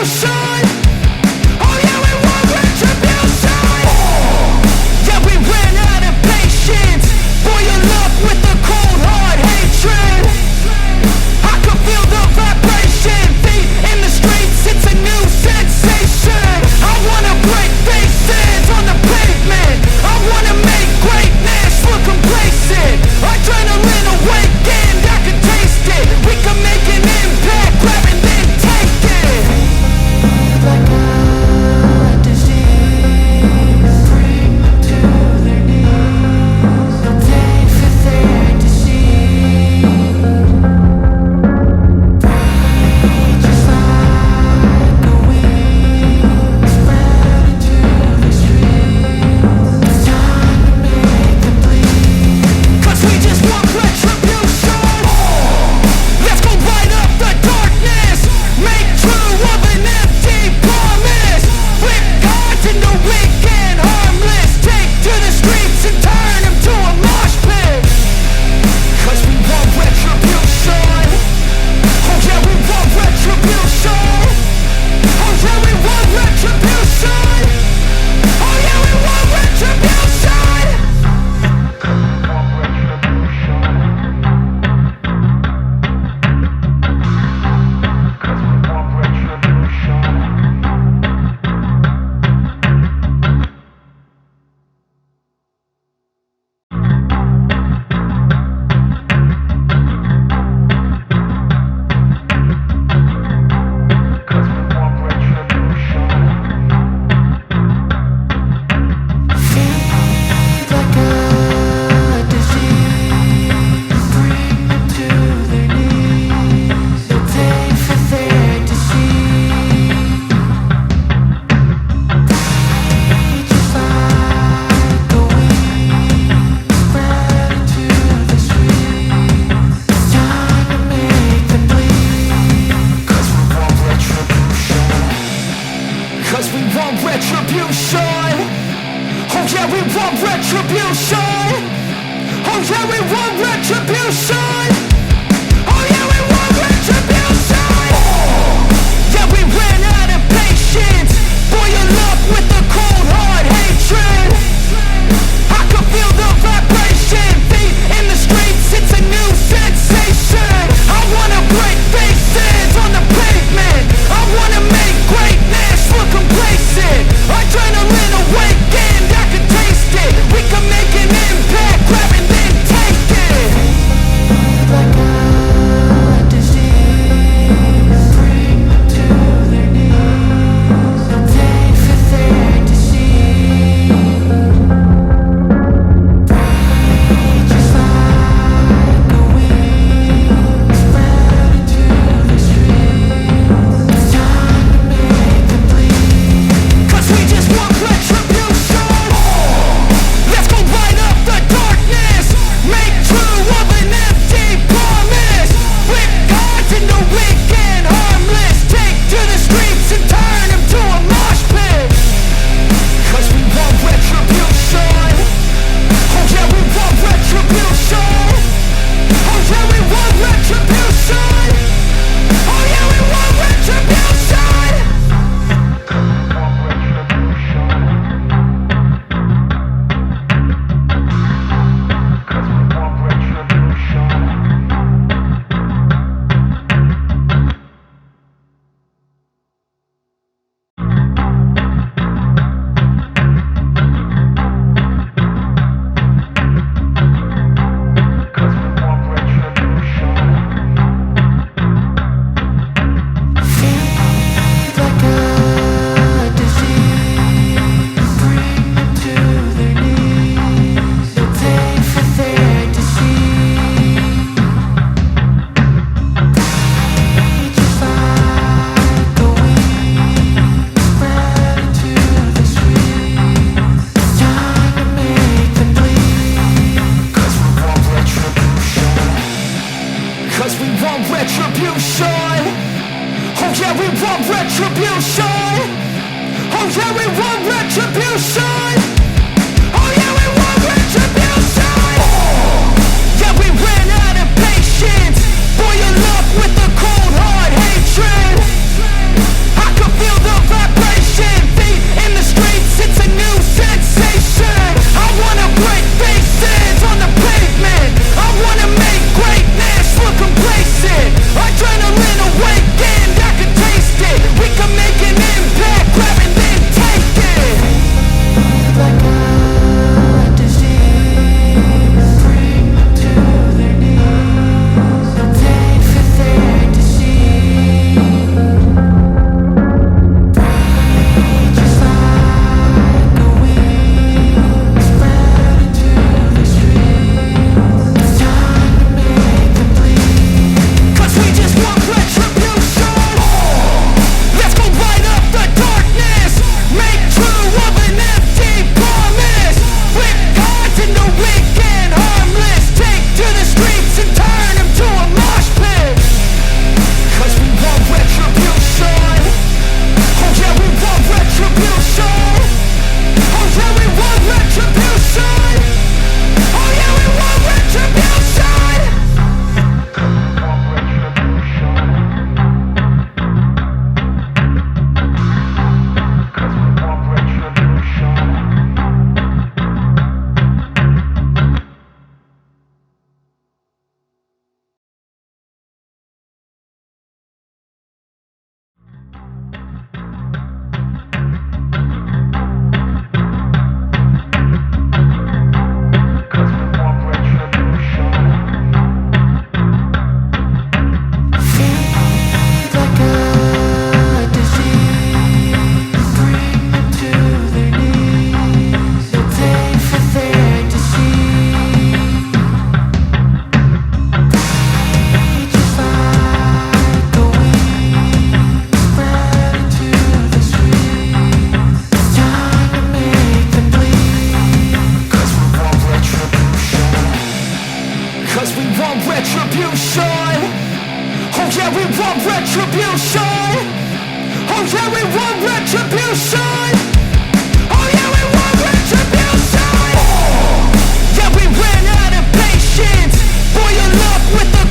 retribution. Oh yeah, we want retribution. Yeah, we ran out of patience. Boil your love with the cold hard hatred. I can feel the vibration. Feet in the streets, it's a new sensation. I wanna break faces on the pavement. I wanna make greatness look complacent. Adrenaline awakened, I can taste it. We can make an impact, grab and then take it. Like a disease, bring them to their knees. They'll take for their disease. Breathe just like a weed, spread into the streets. It's time to make them bleed. 'Cause we just want retribution. Let's go light up the darkness. Make true of an empty promise. Flip gods into weak and harmless. Take to the streets and turn them to a mosh pit. 'Cause we want retribution. Oh yeah, we want retribution. Oh yeah, we want retribution. Oh yeah, we want retribution. Feed like a disease, bring them to their knees. They'll take for their disease. Breathe just like a weed, spread into the streets. It's time to make them bleed. 'Cause we want retribution. 'Cause we want retribution. Oh yeah, we want retribution. Oh yeah, we want retribution. Oh yeah, we want retribution. Yeah, we ran out of patience. Boil your love with the cold hard hatred. I can feel the vibration. Feet in the streets, it's a new sensation. I wanna break faces on the pavement. I wanna make greatness look complacent. Adrenaline awakened, I can taste it. We can make an impact, grab and then take it. Like a disease, bring them to their knees. They'll take for their disease. Breathe just like a weed, spread into the streets. It's time to make them bleed. 'Cause we just want retribution. Let's go light up the darkness. Make true of an empty promise. Flip gods into weak and harmless. Take to the streets and turn them to a mosh pit. 'Cause we want retribution. Oh yeah, we want retribution. Oh yeah, we want retribution. Oh yeah, we want retribution. Feed like a disease, bring them to their knees. They'll take for their disease. Breathe just like a weed, spread into the streets. It's time to make them bleed. 'Cause we want retribution. 'Cause we want retribution. Oh yeah, we want retribution. Oh yeah, we want retribution. Oh yeah, we want retribution. Yeah, we ran out of patience. Boil your love with the cold hard hatred. I can we want retribution. Oh yeah, we want retribution. Oh yeah, we want retribution. Yeah, we ran out of patience. Boil up with the